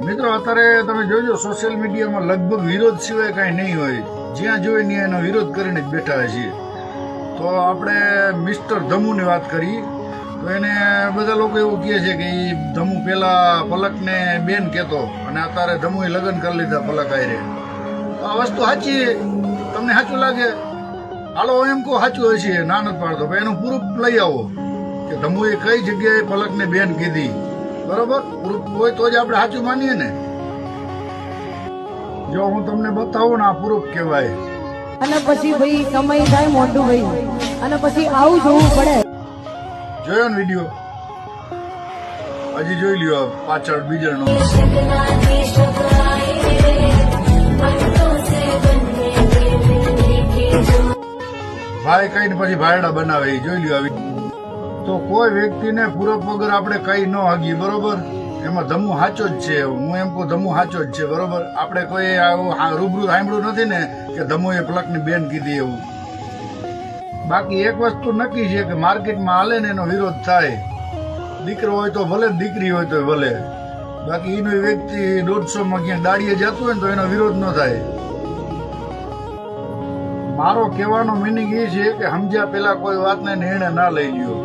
મિત્રો અત્યારે તમે જોજો સોશિયલ મીડિયામાં લગભગ વિરોધ સિવાય કાંઈ નહીં હોય, જ્યાં જોઈએ ત્યાં એનો વિરોધ કરીને જ બેઠા છીએ. તો આપણે મિસ્ટર ધમુની વાત કરી તો એને બધા લોકો એવું કહે છે કે એ ધમુ પેલા પલકને બેન કહેતો અને અત્યારે ધમુએ લગ્ન કરી લીધા પલક આયરે. તો આ વસ્તુ સાચી, તમને સાચું લાગે? હાલો એમ કહો સાચું હોય છે, ના નથી પાડતો, પણ એનું પ્રૂફ લઈ આવો કે ધમુએ કઈ જગ્યાએ પલકને બેન કીધી. બરોબર, પ્રૂફ હોય તો જ આપણે સાચું માનીએ ને. જો હું તમને બતાવું ને, આ પ્રૂફ કહેવાય. અને પછી ભાઈ સમય થાય મોટું ભાઈ, અને પછી આવું જોવું પડે. જોયો ને વિડીયો? હજી જોઈ લ્યો પાછળ બીજરનો. ભાઈ કઈ ને પછી ભાયડા બનાવે, જોઈ લ્યો આવી. તો કોઈ વ્યક્તિને પૂરક વગર આપણે કઈ ન હગીએ. બરોબર, એમાં ધમુ સાચો જ છે. હું એમ કહું ધમુ સાચો જ છે. બરોબર, આપણે કોઈ આવું રૂબરૂ સાંભળ્યું નથી ને કે ધમુએ પલકની બેન કીધી એવું. બાકી એક વસ્તુ નક્કી છે કે માર્કેટમાં હાલે ને એનો વિરોધ થાય. દીકરો હોય તો ભલે, દીકરી હોય તો ભલે. બાકી એનો વ્યક્તિ 150માં ક્યાંક દાડીએ જતું હોય ને તો એનો વિરોધ ન થાય. મારો કહેવાનો મિનિંગ એ છે કે સમજ્યા પેલા કોઈ વાતને નિર્ણય ના લઈ લ્યો.